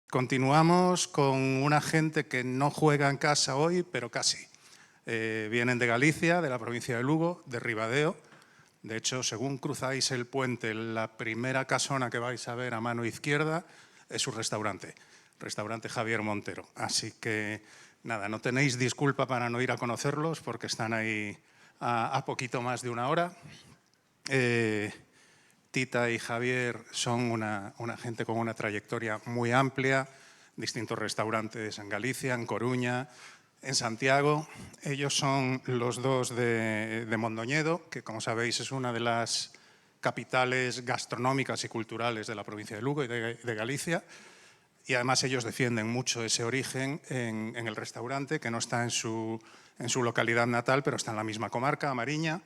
Continuamos con una gente que no juega en casa hoy, pero casi. Vienen de Galicia, de la provincia de Lugo, de Ribadeo. De hecho, según cruzáis el puente, la primera casona que vais a ver a mano izquierda es su restaurante, Restaurante Javier Montero. Así que, nada, no tenéis disculpa para no ir a conocerlos porque están ahí a poquito más de una hora. Tita y Javier son una gente con una trayectoria muy amplia, distintos restaurantes en Galicia, en Coruña, en Santiago. Ellos son los dos de Mondoñedo, que como sabéis es una de las capitales gastronómicas y culturales de la provincia de Lugo y de Galicia. Y además ellos defienden mucho ese origen en el restaurante, que no está en su localidad natal, pero está en la misma comarca, A Mariña,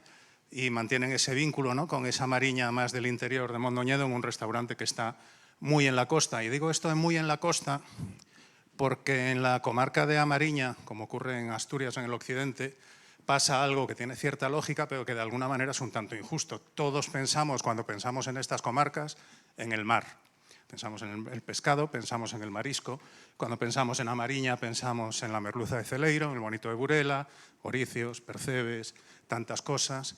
y mantienen ese vínculo, ¿no?, con esa Mariña más del interior de Mondoñedo en un restaurante que está muy en la costa. Y digo esto de muy en la costa porque en la comarca de A Mariña, como ocurre en Asturias en el occidente, pasa algo que tiene cierta lógica, pero que de alguna manera es un tanto injusto. Todos pensamos, cuando pensamos en estas comarcas, en el mar. Pensamos en el pescado, pensamos en el marisco. Cuando pensamos en A Mariña, pensamos en la merluza de Celeiro, en el bonito de Burela, oricios, percebes, tantas cosas.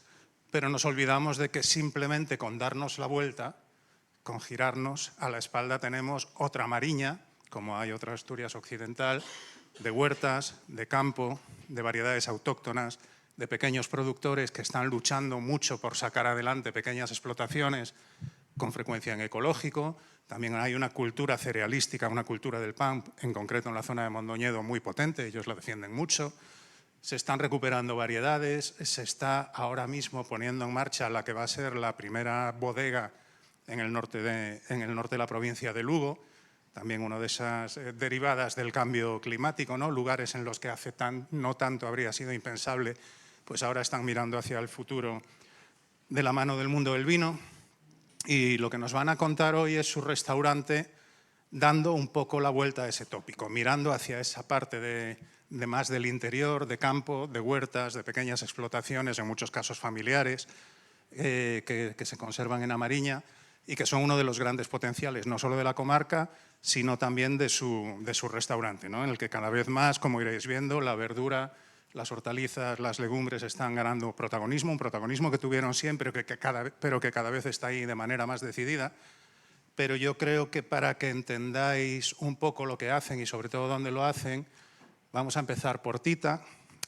Pero nos olvidamos de que simplemente con darnos la vuelta, con girarnos, a la espalda tenemos otra Mariña, como hay otra Asturias occidental, de huertas, de campo, de variedades autóctonas, de pequeños productores que están luchando mucho por sacar adelante pequeñas explotaciones, con frecuencia en ecológico. También hay una cultura cerealística, una cultura del pan, en concreto en la zona de Mondoñedo, muy potente, ellos la defienden mucho. Se están recuperando variedades, se está ahora mismo poniendo en marcha la que va a ser la primera bodega en el norte de la provincia de Lugo, también una de esas derivadas del cambio climático, ¿no? Lugares en los que hace no tanto habría sido impensable, pues ahora están mirando hacia el futuro de la mano del mundo del vino. Y lo que nos van a contar hoy es su restaurante dando un poco la vuelta a ese tópico, mirando hacia esa parte de más del interior, de campo, de huertas, de pequeñas explotaciones, en muchos casos familiares, que se conservan en A Mariña y que son uno de los grandes potenciales, no solo de la comarca, sino también de su restaurante, ¿no?, en el que cada vez más, como iréis viendo, la verdura, las hortalizas, las legumbres están ganando protagonismo, un protagonismo que tuvieron siempre, pero que cada vez está ahí de manera más decidida. Pero yo creo que para que entendáis un poco lo que hacen y sobre todo dónde lo hacen, vamos a empezar por Tita.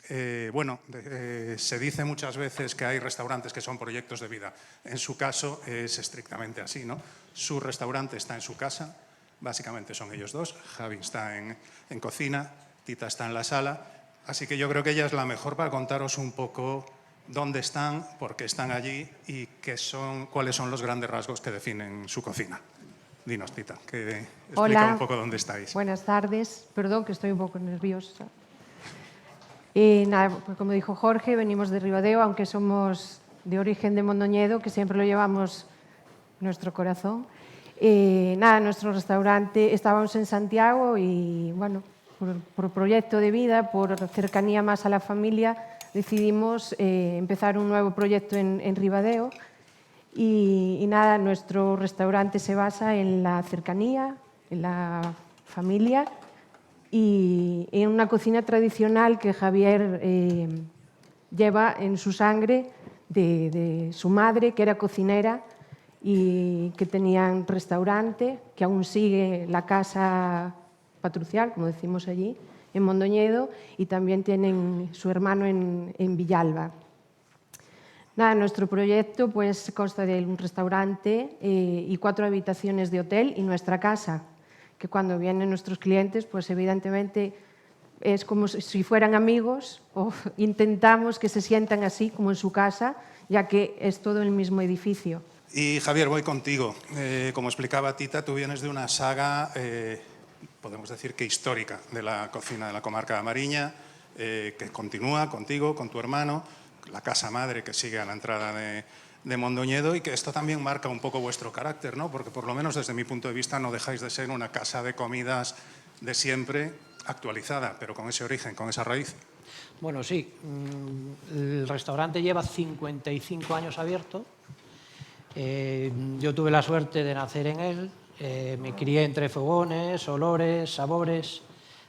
Se dice muchas veces que hay restaurantes que son proyectos de vida. En su caso es estrictamente así, ¿no? Su restaurante está en su casa, básicamente son ellos dos. Javi está en cocina, Tita está en la sala. Así que yo creo que ella es la mejor para contaros un poco dónde están, por qué están allí y cuáles son los grandes rasgos que definen su cocina. Dinos, Tita, que explica un poco dónde estáis. Buenas tardes. Perdón, que estoy un poco nerviosa. Nada, pues como dijo Jorge, venimos de Ribadeo, aunque somos de origen de Mondoñedo, que siempre lo llevamos en nuestro corazón. Nuestro restaurante, estábamos en Santiago y, bueno, por proyecto de vida, por cercanía más a la familia, decidimos empezar un nuevo proyecto en Ribadeo. Nuestro restaurante se basa en la cercanía, en la familia y en una cocina tradicional que Javier lleva en su sangre de su madre, que era cocinera y que tenían restaurante, que aún sigue la casa patricial, como decimos allí, en Mondoñedo, y también tienen su hermano en Villalba. Nuestro proyecto pues consta de un restaurante y 4 habitaciones de hotel y nuestra casa, que cuando vienen nuestros clientes, pues evidentemente es como si fueran amigos, o intentamos que se sientan así como en su casa, ya que es todo el mismo edificio. Y Javier, voy contigo. Como explicaba Tita, tú vienes de una saga, podemos decir que histórica, de la cocina de la comarca de A Mariña, que continúa contigo, con tu hermano, la casa madre que sigue a la entrada de Mondoñedo, y que esto también marca un poco vuestro carácter, ¿no? Porque por lo menos desde mi punto de vista no dejáis de ser una casa de comidas de siempre, actualizada, pero con ese origen, con esa raíz. Bueno, sí. El restaurante lleva 55 años abierto. Yo tuve la suerte de nacer en él Me crié entre fogones, olores, sabores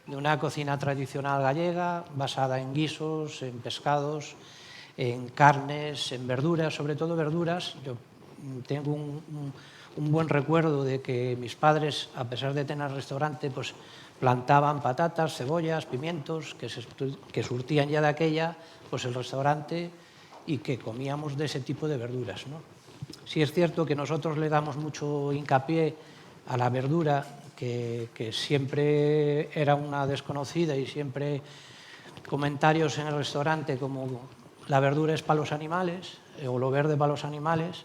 de una cocina tradicional gallega basada en guisos, en pescados, en carnes, en verduras, sobre todo verduras. Yo tengo un buen recuerdo de que mis padres, a pesar de tener restaurante, pues plantaban patatas, cebollas, pimientos, que surtían ya de aquella pues el restaurante y que comíamos de ese tipo de verduras, ¿no? Sí es cierto que nosotros le damos mucho hincapié a la verdura, que siempre era una desconocida y siempre comentarios en el restaurante como la verdura es para los animales o lo verde para los animales,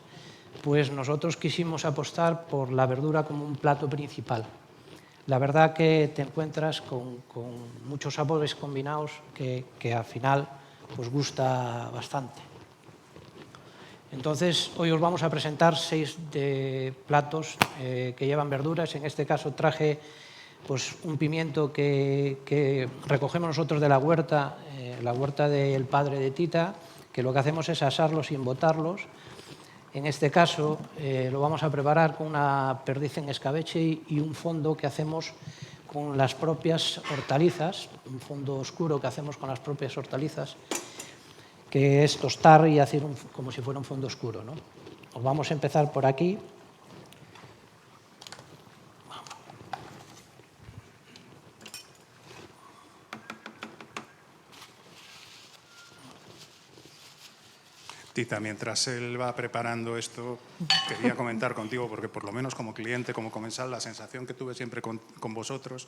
pues nosotros quisimos apostar por la verdura como un plato principal. La verdad que te encuentras con muchos sabores combinados que al final pues gusta bastante. Entonces, hoy os vamos a presentar 6 platos que llevan verduras. En este caso traje pues, un pimiento que recogemos nosotros de la huerta del padre de Tita, que lo que hacemos es asarlos sin botarlos. En este caso lo vamos a preparar con una perdiz en escabeche y un fondo que hacemos con las propias hortalizas, un fondo oscuro que hacemos con las propias hortalizas, que es tostar y hacer como si fuera un fondo oscuro, ¿no? Os vamos a empezar por aquí. Tita, mientras él va preparando esto, quería comentar contigo, porque por lo menos como cliente, como comensal, la sensación que tuve siempre con vosotros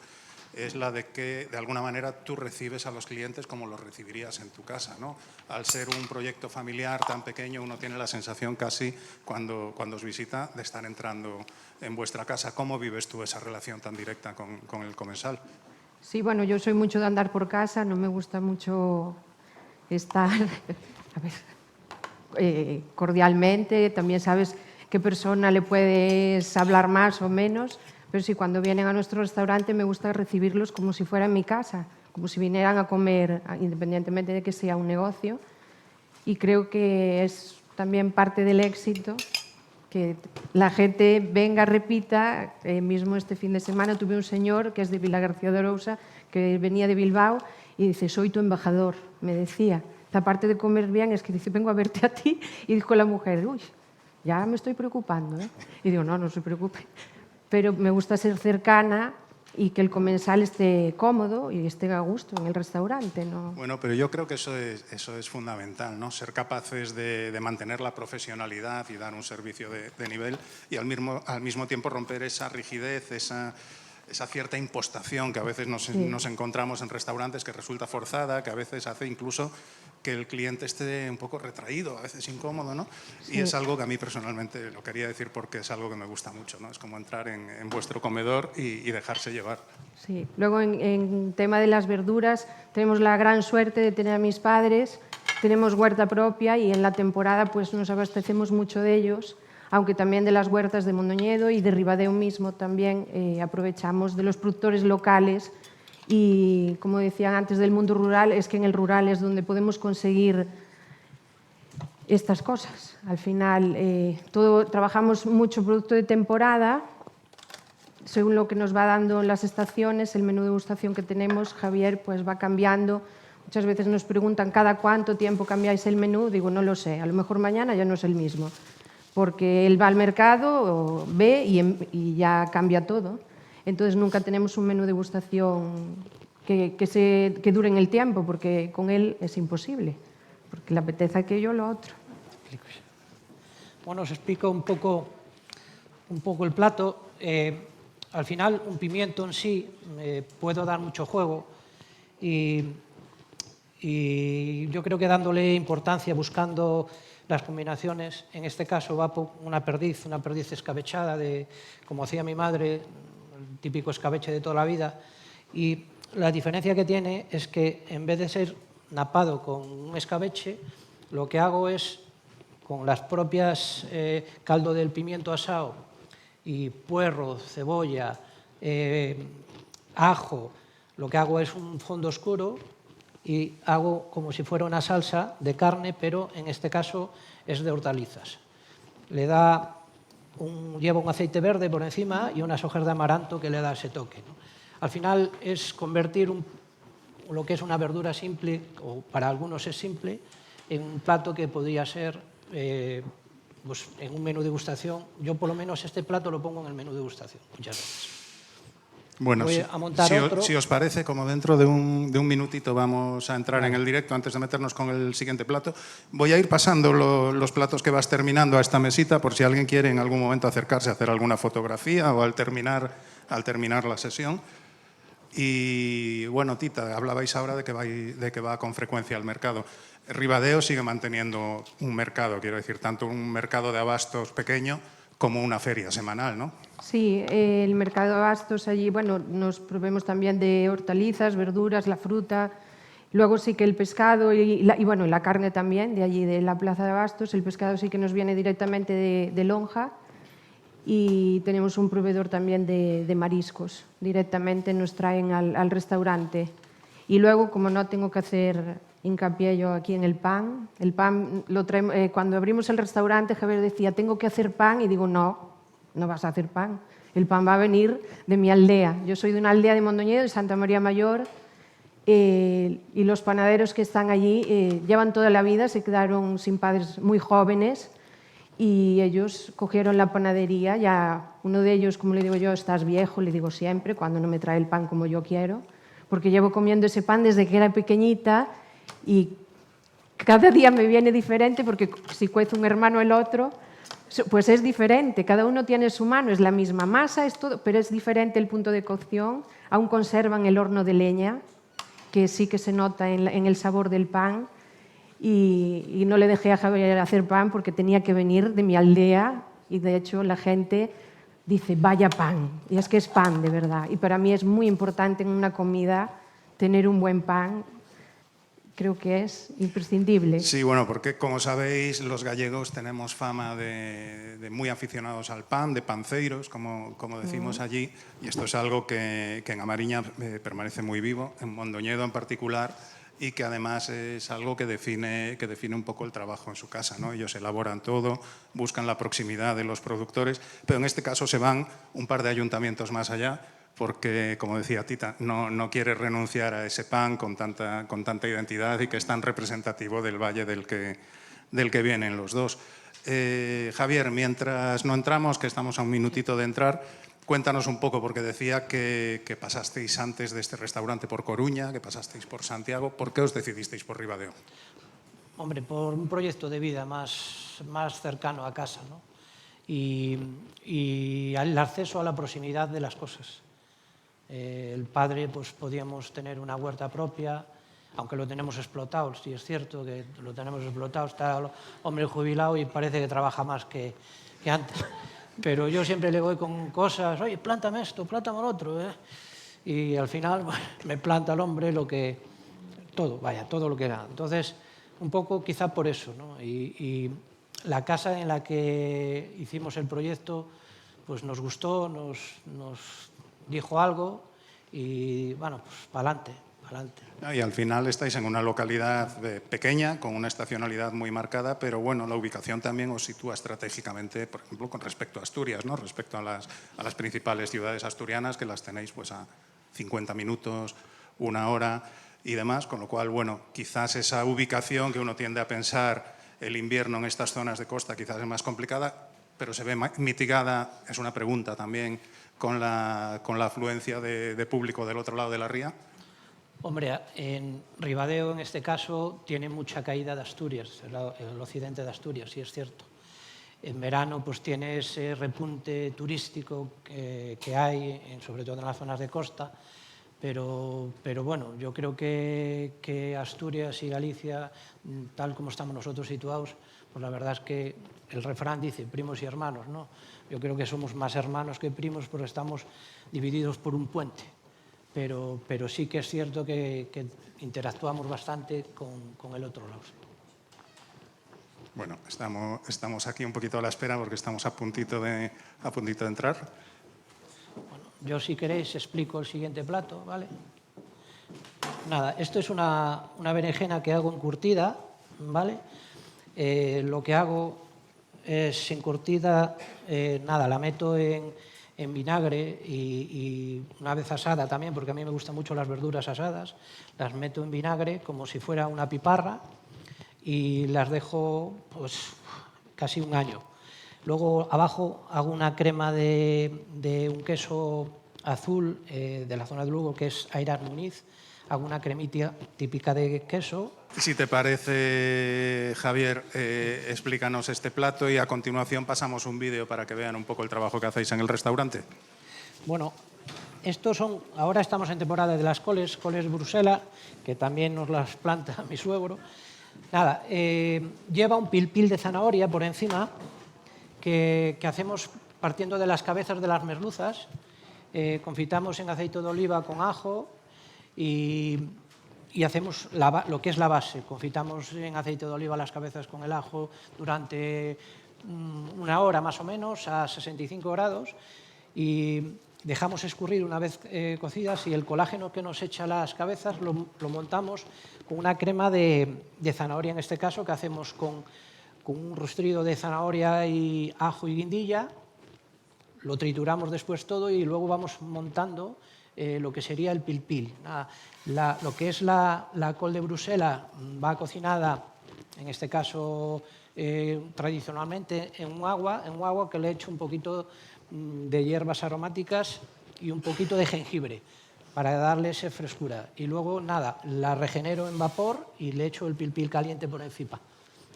es la de que, de alguna manera, tú recibes a los clientes como los recibirías en tu casa, ¿no? Al ser un proyecto familiar tan pequeño, uno tiene la sensación casi, cuando os visita, de estar entrando en vuestra casa. ¿Cómo vives tú esa relación tan directa con el comensal? Sí, bueno, yo soy mucho de andar por casa, no me gusta mucho estar a ver, cordialmente, también sabes qué persona le puedes hablar más o menos, pero sí, cuando vienen a nuestro restaurante me gusta recibirlos como si fuera mi casa, como si vinieran a comer, independientemente de que sea un negocio, y creo que es también parte del éxito que la gente venga, repita. Mismo este fin de semana tuve un señor que es de Vilagarcía de Arousa, que venía de Bilbao y dice, soy tu embajador, me decía. Aparte de comer bien, es que dice, vengo a verte a ti. Y dijo la mujer, uy, ya me estoy preocupando, ¿eh? Y digo, no se preocupe. Pero me gusta ser cercana y que el comensal esté cómodo y esté a gusto en el restaurante, ¿no? Bueno, pero yo creo que eso es fundamental, ¿no? Ser capaces de mantener la profesionalidad y dar un servicio de nivel y al mismo tiempo romper esa rigidez, esa cierta impostación que a veces nos encontramos en restaurantes, que resulta forzada, que a veces hace incluso que el cliente esté un poco retraído, a veces incómodo, ¿no? Sí. Y es algo que a mí personalmente lo quería decir porque es algo que me gusta mucho, ¿no? Es como entrar en vuestro comedor y dejarse llevar. Sí. Luego, en tema de las verduras, tenemos la gran suerte de tener a mis padres, tenemos huerta propia y en la temporada pues nos abastecemos mucho de ellos, aunque también de las huertas de Mondoñedo y de Ribadeo mismo también aprovechamos de los productores locales. Y como decían antes del mundo rural, es que en el rural es donde podemos conseguir estas cosas. Al final, trabajamos mucho producto de temporada, según lo que nos va dando las estaciones, el menú de degustación que tenemos, Javier pues va cambiando. Muchas veces nos preguntan cada cuánto tiempo cambiáis el menú, digo, no lo sé, a lo mejor mañana ya no es el mismo, porque él va al mercado, ve y ya cambia todo. Entonces nunca tenemos un menú de degustación que dure en el tiempo, porque con él es imposible, porque le apetece aquello o lo otro. Bueno, os explico un poco el plato. Al final, un pimiento en sí puedo dar mucho juego y yo creo que dándole importancia, buscando las combinaciones, en este caso va por una perdiz escabechada, como hacía mi madre, el típico escabeche de toda la vida, y la diferencia que tiene es que en vez de ser napado con un escabeche, lo que hago es con las propias caldo del pimiento asado y puerro, cebolla, ajo, lo que hago es un fondo oscuro y hago como si fuera una salsa de carne, pero en este caso es de hortalizas. Le da lleva un aceite verde por encima y unas hojas de amaranto que le da ese toque, ¿no? Al final es convertir lo que es una verdura simple, o para algunos es simple, en un plato que podría ser pues, en un menú degustación. Yo por lo menos este plato lo pongo en el menú degustación. Muchas gracias. Bueno, Voy a montar otro. si os parece, como dentro de un minutito vamos a entrar en el directo, antes de meternos con el siguiente plato, voy a ir pasando los platos que vas terminando a esta mesita, por si alguien quiere en algún momento acercarse a hacer alguna fotografía o al terminar la sesión. Y bueno, Tita, hablabais ahora de que va con frecuencia al mercado. Ribadeo sigue manteniendo un mercado, quiero decir, tanto un mercado de abastos pequeño como una feria semanal, ¿no? Sí, el mercado de abastos allí, bueno, nos provemos también de hortalizas, verduras, la fruta. Luego sí que el pescado bueno, la carne también, de allí de la plaza de abastos. El pescado sí que nos viene directamente de Lonja y tenemos un proveedor también de mariscos. Directamente nos traen al restaurante. Y luego, como no tengo que hacer hincapié yo aquí en el pan lo traemos, cuando abrimos el restaurante, Javier decía, tengo que hacer pan, y digo, no vas a hacer pan. El pan va a venir de mi aldea. Yo soy de una aldea de Mondoñedo, de Santa María Mayor, y los panaderos que están allí llevan toda la vida, se quedaron sin padres muy jóvenes, y ellos cogieron la panadería. Ya uno de ellos, como le digo yo, estás viejo, le digo siempre, cuando no me trae el pan como yo quiero, porque llevo comiendo ese pan desde que era pequeñita y cada día me viene diferente, porque si cuece un hermano el otro, pues es diferente. Cada uno tiene su mano, es la misma masa, es todo, pero es diferente el punto de cocción. Aún conservan el horno de leña, que sí que se nota en el sabor del pan. Y no le dejé a Javier hacer pan porque tenía que venir de mi aldea, y de hecho la gente dice, vaya pan, y es que es pan de verdad. Y para mí es muy importante en una comida tener un buen pan. Creo que es imprescindible. Sí, bueno, porque como sabéis, los gallegos tenemos fama de muy aficionados al pan, de panceiros, como decimos allí, y esto es algo que en Amariña permanece muy vivo, en Mondoñedo en particular, y que además es algo que define un poco el trabajo en su casa, ¿no? Ellos elaboran todo, buscan la proximidad de los productores, pero en este caso se van un par de ayuntamientos más allá, porque, como decía Tita, no quiere renunciar a ese pan con tanta identidad y que es tan representativo del valle del que vienen los dos. Javier, mientras no entramos, que estamos a un minutito de entrar, cuéntanos un poco, porque decía que pasasteis antes de este restaurante por Coruña, que pasasteis por Santiago. ¿Por qué os decidisteis por Ribadeo? Hombre, por un proyecto de vida más cercano a casa, ¿no? Y el acceso a la proximidad de las cosas. El padre, pues podíamos tener una huerta propia, aunque lo tenemos explotado. Sí, es cierto que lo tenemos explotado, está el hombre jubilado y parece que trabaja más que antes. Pero yo siempre le voy con cosas, oye, plántame esto, plántame lo otro, ¿eh? Y al final me planta el hombre todo lo que era. Entonces, un poco quizá por eso, ¿no? Y la casa en la que hicimos el proyecto, pues nos gustó, nos dijo algo y, bueno, pues para adelante. Y al final estáis en una localidad pequeña, con una estacionalidad muy marcada, pero bueno, la ubicación también os sitúa estratégicamente, por ejemplo, con respecto a Asturias, ¿no? Respecto a las principales ciudades asturianas, que las tenéis pues a 50 minutos, una hora y demás, con lo cual, bueno, quizás esa ubicación que uno tiende a pensar el invierno en estas zonas de costa quizás es más complicada, pero se ve mitigada, es una pregunta también, con la afluencia de público del otro lado de la ría. Hombre, en Ribadeo, en este caso, tiene mucha caída de Asturias, el occidente de Asturias, sí es cierto. En verano pues tiene ese repunte turístico que hay, sobre todo en las zonas de costa, pero bueno, yo creo que Asturias y Galicia, tal como estamos nosotros situados, pues la verdad es que el refrán dice primos y hermanos, ¿no? Yo creo que somos más hermanos que primos porque estamos divididos por un puente. Pero sí que es cierto que interactuamos bastante con el otro lado. Bueno, estamos aquí un poquito a la espera porque estamos a puntito de entrar. Bueno, yo, si queréis, explico el siguiente plato, ¿vale? Nada, esto es una berenjena que hago encurtida, ¿vale? Lo que hago es encurtida, nada, la meto en vinagre y una vez asada también, porque a mí me gustan mucho las verduras asadas, las meto en vinagre como si fuera una piparra y las dejo pues casi un año. Luego abajo hago una crema de un queso azul de la zona de Lugo, que es Airas Muniz. Hago una cremita típica de queso. Si te parece, Javier, explícanos este plato y a continuación pasamos un vídeo para que vean un poco el trabajo que hacéis en el restaurante. Bueno, estos son, ahora estamos en temporada de las coles Bruselas, que también nos las planta mi suegro. Nada, lleva un pilpil de zanahoria por encima que hacemos partiendo de las cabezas de las merluzas. Confitamos en aceite de oliva con ajo y hacemos lo que es la base. Confitamos en aceite de oliva las cabezas con el ajo durante una hora más o menos a 65 grados y dejamos escurrir una vez cocidas y el colágeno que nos echa las cabezas lo montamos con una crema de zanahoria, en este caso, que hacemos con un rostrillo de zanahoria y ajo y guindilla. Lo trituramos después todo y luego vamos montando lo que sería el pilpil. Lo que es la col de Bruselas va cocinada, en este caso tradicionalmente, en un agua que le echo un poquito de hierbas aromáticas y un poquito de jengibre para darle esa frescura. Y luego, nada, la regenero en vapor y le echo el pilpil caliente por encima.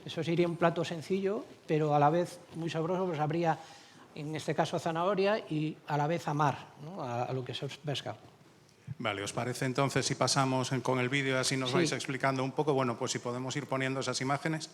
Eso sería un plato sencillo, pero a la vez muy sabroso, pues habría, en este caso, zanahoria y a la vez a mar, ¿no? a lo que es el pescado. Vale, ¿os parece entonces si pasamos con el vídeo así nos vais explicando un poco? Bueno, pues si podemos ir poniendo esas imágenes.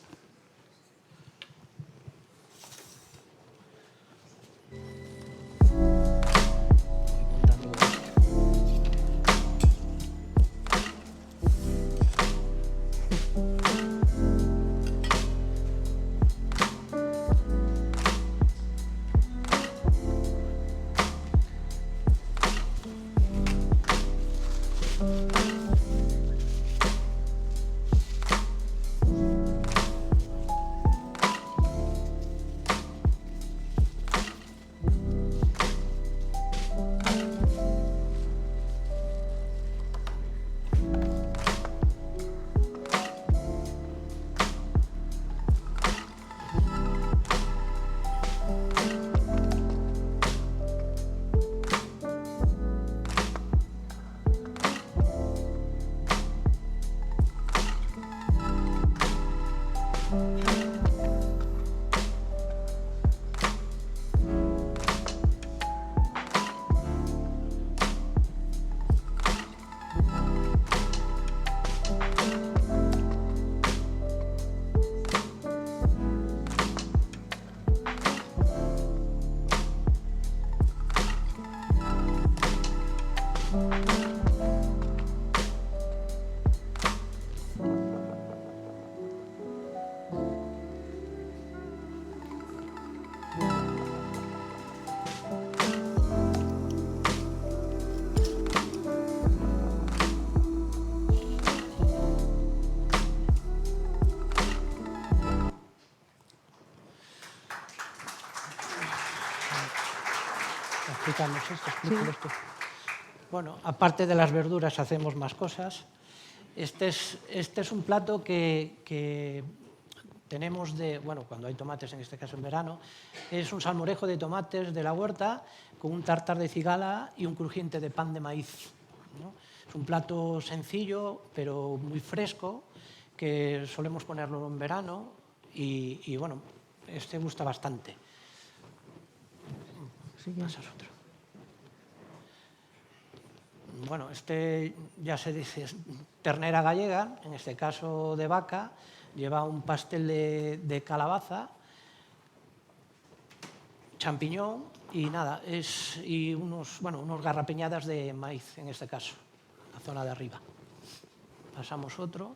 Esto. Bueno, aparte de las verduras hacemos más cosas. Este es un plato que tenemos cuando hay tomates, en este caso en verano. Es un salmorejo de tomates de la huerta con un tartar de cigala y un crujiente de pan de maíz, ¿no? Es un plato sencillo, pero muy fresco, que solemos ponerlo en verano y bueno, este gusta bastante. Pasas otro. Bueno, este ya se dice ternera gallega, en este caso de vaca, lleva un pastel de calabaza, champiñón y nada, y unos garrapiñadas de maíz, en este caso, la zona de arriba. Pasamos otro.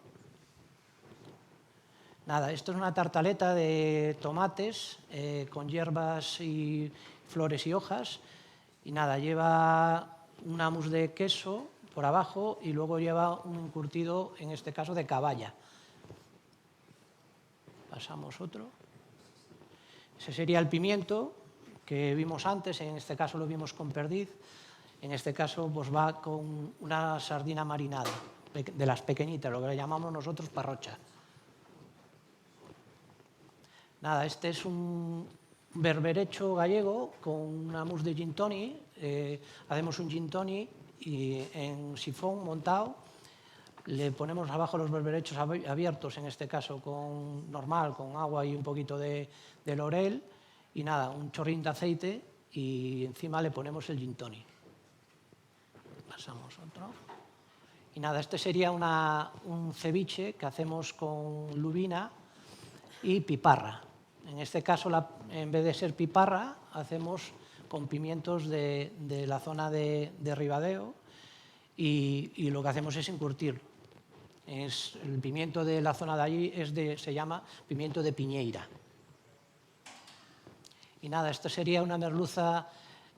Nada, esto es una tartaleta de tomates con hierbas y flores y hojas. Y nada, lleva un hummus de queso por abajo y luego lleva un encurtido, en este caso, de caballa. Pasamos otro. Ese sería el pimiento que vimos antes, en este caso lo vimos con perdiz, en este caso pues va con una sardina marinada, de las pequeñitas, lo que le llamamos nosotros parrocha. Nada, este es un berberecho gallego con una mousse de gin tonic. Hacemos un gin tonic y en sifón montado le ponemos abajo los berberechos abiertos, en este caso normal, con agua y un poquito de laurel, y nada, un chorrín de aceite, y encima le ponemos el gin tonic. Pasamos otro. Y nada, este sería un ceviche que hacemos con lubina y piparra. En este caso, en vez de ser piparra, hacemos con pimientos de la zona de Ribadeo, y lo que hacemos es encurtirlo. El pimiento de la zona de allí se llama pimiento de piñeira. Y nada, esto sería una merluza,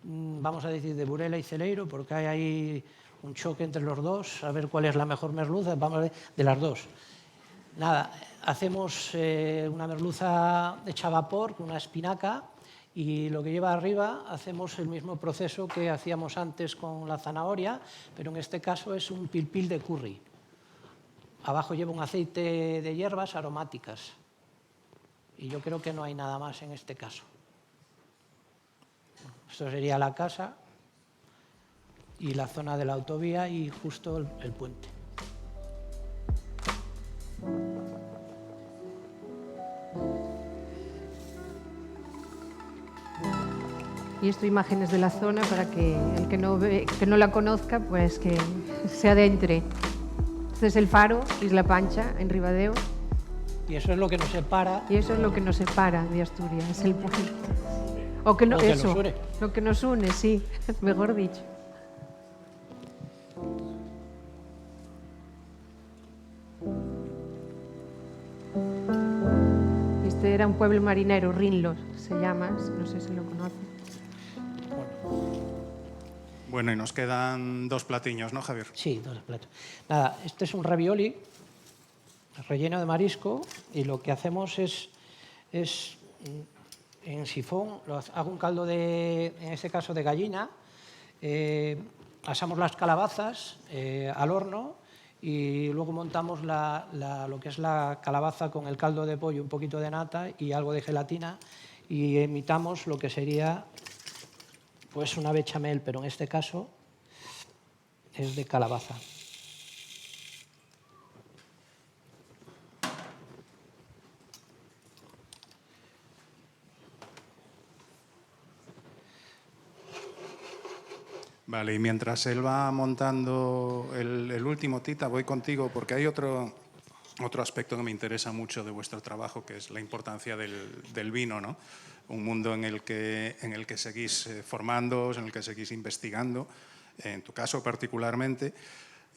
vamos a decir, de Burela y Celeiro, porque hay ahí un choque entre los dos, a ver cuál es la mejor merluza, vamos a ver, de las dos. Nada, hacemos una merluza hecha a vapor con una espinaca, y lo que lleva arriba hacemos el mismo proceso que hacíamos antes con la zanahoria, pero en este caso es un pilpil de curry. Abajo lleva un aceite de hierbas aromáticas, y yo creo que no hay nada más en este caso. Esto sería la casa y la zona de la autovía y justo el puente. Y esto imágenes de la zona para que el que no la conozca, pues que se adentre. Este es el faro, Isla Pancha, en Ribadeo. Y eso es lo que nos separa. Y eso es lo que nos separa de Asturias, es el puente. O que no, Lo que eso, nos une. lo que nos une, sí, mejor dicho. Este era un pueblo marinero, Rinlos se llama, no sé si lo conocen. Bueno, y nos quedan 2 platiños, ¿no, Javier? Sí, 2 platos. Nada, este es un ravioli relleno de marisco, y lo que hacemos es en sifón, hago un caldo en este caso de gallina, asamos las calabazas al horno, y luego montamos lo que es la calabaza con el caldo de pollo, un poquito de nata y algo de gelatina, y imitamos lo que sería pues una bechamel, pero en este caso es de calabaza. Vale, y mientras él va montando el último, Tita, voy contigo, porque hay otro aspecto que me interesa mucho de vuestro trabajo, que es la importancia del vino, ¿no? Un mundo en el que seguís formándoos, en el que seguís investigando, en tu caso particularmente,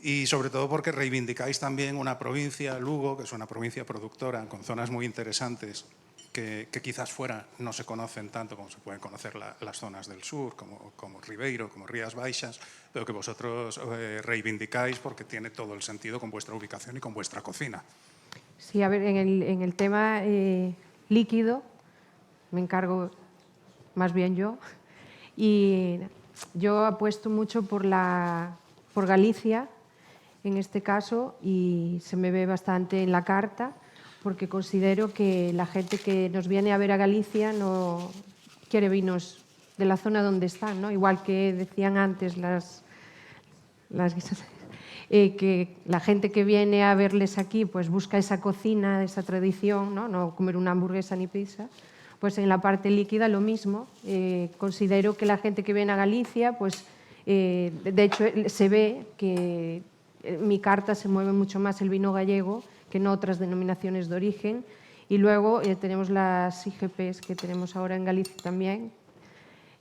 y sobre todo porque reivindicáis también una provincia, Lugo, que es una provincia productora, con zonas muy interesantes, que quizás fuera no se conocen tanto como se pueden conocer las zonas del sur, como Ribeiro, como Rías Baixas, pero que vosotros reivindicáis porque tiene todo el sentido con vuestra ubicación y con vuestra cocina. Sí, a ver, en el tema líquido me encargo más bien yo, y yo apuesto mucho por Galicia, en este caso, y se me ve bastante en la carta, porque considero que la gente que nos viene a ver a Galicia no quiere vinos de la zona donde están, ¿no? Igual que decían antes que la gente que viene a verles aquí pues busca esa cocina, esa tradición, no comer una hamburguesa ni pizza. Pues en la parte líquida lo mismo. Considero que la gente que viene a Galicia, pues de hecho se ve que en mi carta se mueve mucho más el vino gallego que en otras denominaciones de origen. Y luego tenemos las IGPs que tenemos ahora en Galicia también.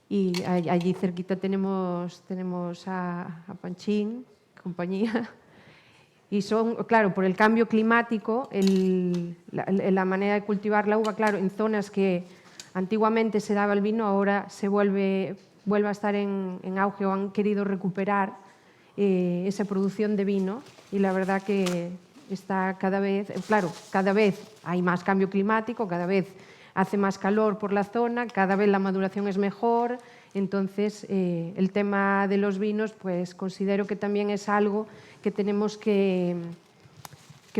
Y allí cerquita tenemos a Panchín, compañía. Y son, claro, por el cambio climático, la manera de cultivar la uva, claro, en zonas que antiguamente se daba el vino, ahora se vuelve a estar en auge, o han querido recuperar esa producción de vino, y la verdad que está cada vez hay más cambio climático, cada vez hace más calor por la zona, cada vez la maduración es mejor. Entonces, el tema de los vinos, pues considero que también es algo que tenemos que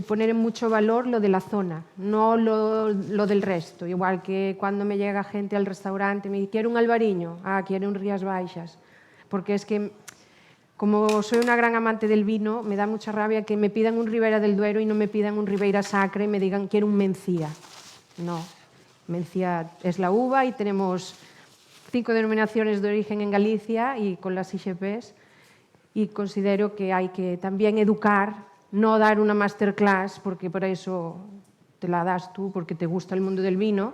poner en mucho valor lo de la zona, no lo del resto. Igual que cuando me llega gente al restaurante y me dice, ¿quiere un albariño? Ah, quiere un Rías Baixas. Porque es que, como soy una gran amante del vino, me da mucha rabia que me pidan un Ribera del Duero y no me pidan un Ribeira Sacra y me digan, quiero un Mencía. No, Mencía es la uva y tenemos 5 denominaciones de origen en Galicia y con las IGPs, y considero que hay que también educar, no dar una masterclass, porque por eso te la das tú, porque te gusta el mundo del vino,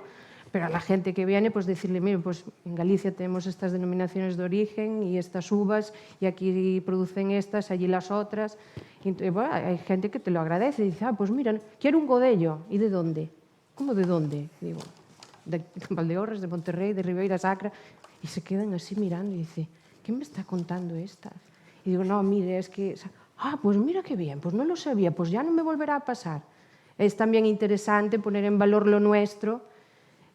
pero a la gente que viene, pues decirle, mire, pues en Galicia tenemos estas denominaciones de origen y estas uvas, y aquí producen estas, allí las otras. Y entonces, bueno, hay gente que te lo agradece y dice, ah, pues mira, quiero un Godello. ¿Y de dónde? ¿Cómo de dónde? Digo, de Valdeorras, de Monterrey, de Ribeira Sacra. Y se quedan así mirando y dice, ¿qué me está contando esta? Y digo, no, mire, es que... Ah, pues mira qué bien, pues no lo sabía, pues ya no me volverá a pasar. Es también interesante poner en valor lo nuestro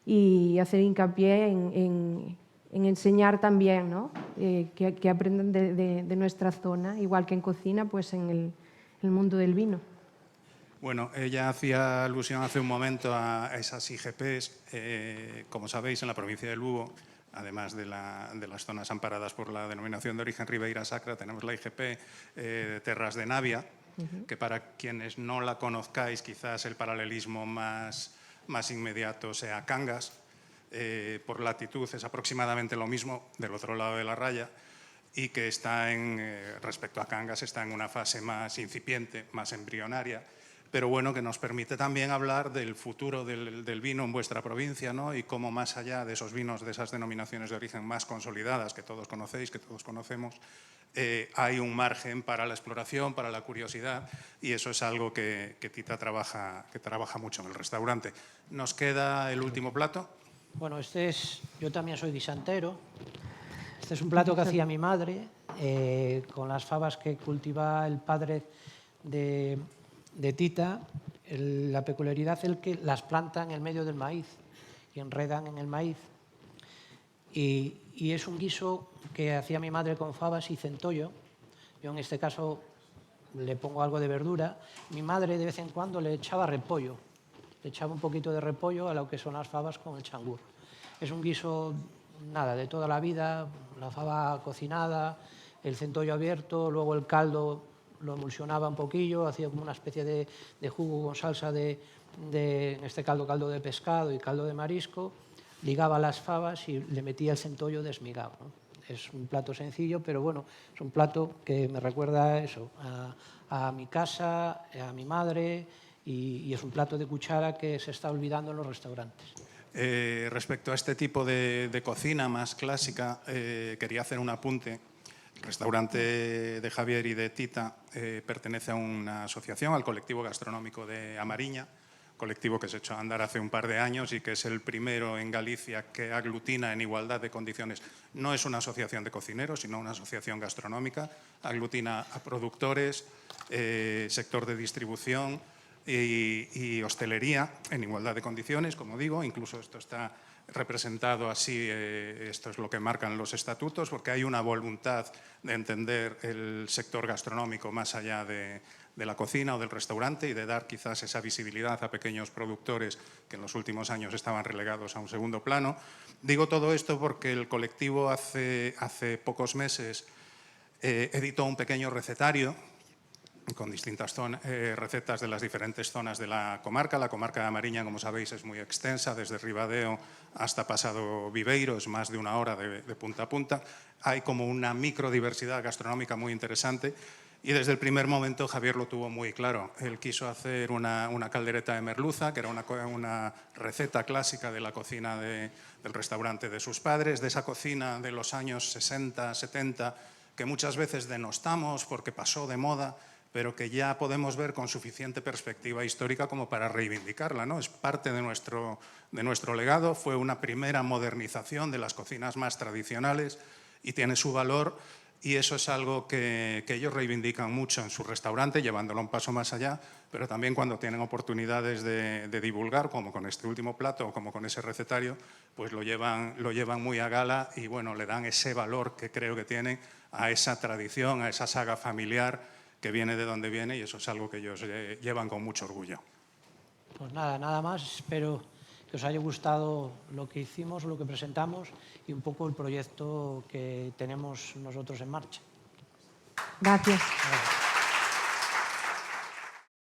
y hacer hincapié en enseñar también, ¿no? Que aprendan de nuestra zona, igual que en cocina, pues en el mundo del vino. Bueno, ella hacía alusión hace un momento a esas IGPs. Como sabéis, en la provincia de Lugo, además de las zonas amparadas por la denominación de origen Ribeira Sacra, tenemos la IGP de Terras de Navia, que para quienes no la conozcáis, quizás el paralelismo más inmediato sea Cangas. Por latitud es aproximadamente lo mismo del otro lado de la raya, y que está respecto a Cangas, está en una fase más incipiente, más embrionaria, pero bueno, que nos permite también hablar del futuro del vino en vuestra provincia, ¿no? Y cómo más allá de esos vinos, de esas denominaciones de origen más consolidadas que todos conocéis, que todos conocemos, hay un margen para la exploración, para la curiosidad, y eso es algo que Tita trabaja mucho en el restaurante. Nos queda el último plato. Bueno, yo también soy guisantero. Este es un plato que hacía mi madre con las fabas que cultiva el padre de Tita. La peculiaridad es que las planta en el medio del maíz y enredan en el maíz. Y es un guiso que hacía mi madre con fabas y centollo. Yo en este caso le pongo algo de verdura. Mi madre de vez en cuando le echaba repollo. Le echaba un poquito de repollo a lo que son las fabas con el changur. Es un guiso, nada, de toda la vida, la faba cocinada, el centollo abierto, luego el caldo lo emulsionaba un poquillo, hacía como una especie de jugo con salsa en este caldo de pescado y caldo de marisco, ligaba las fabas y le metía el centollo desmigado, ¿no? Es un plato sencillo, pero bueno, es un plato que me recuerda eso, a mi casa, a mi madre, y es un plato de cuchara que se está olvidando en los restaurantes. Respecto a este tipo de cocina más clásica, quería hacer un apunte. El restaurante de Javier y de Tita pertenece a una asociación, al colectivo gastronómico de Amariña, colectivo que se echó a andar hace un par de años y que es el primero en Galicia que aglutina en igualdad de condiciones. No es una asociación de cocineros, sino una asociación gastronómica. Aglutina a productores, sector de distribución y hostelería en igualdad de condiciones, como digo. Incluso esto está representado así, esto es lo que marcan los estatutos, porque hay una voluntad de entender el sector gastronómico más allá de la cocina o del restaurante y de dar quizás esa visibilidad a pequeños productores que en los últimos años estaban relegados a un segundo plano. Digo todo esto porque el colectivo hace pocos meses editó un pequeño recetario con distintas recetas de las diferentes zonas de la comarca. La comarca de Amariña, como sabéis, es muy extensa, desde Ribadeo hasta Pasado Viveiro, es más de una hora de punta a punta. Hay como una microdiversidad gastronómica muy interesante y desde el primer momento Javier lo tuvo muy claro. Él quiso hacer una caldereta de merluza, que era una receta clásica de la cocina del restaurante de sus padres, de esa cocina de los años 60, 70, que muchas veces denostamos porque pasó de moda, pero que ya podemos ver con suficiente perspectiva histórica como para reivindicarla, ¿no? Es parte de nuestro legado, fue una primera modernización de las cocinas más tradicionales y tiene su valor. y eso es algo que ellos reivindican mucho en su restaurante, llevándolo un paso más allá, pero también cuando tienen oportunidades de divulgar, como con este último plato o como con ese recetario, pues lo llevan muy a gala y bueno, le dan ese valor que creo que tienen a esa tradición, a esa saga familiar que viene de donde viene, y eso es algo que ellos llevan con mucho orgullo. Pues nada más. Espero que os haya gustado lo que hicimos, lo que presentamos y un poco el proyecto que tenemos nosotros en marcha. Gracias. Gracias.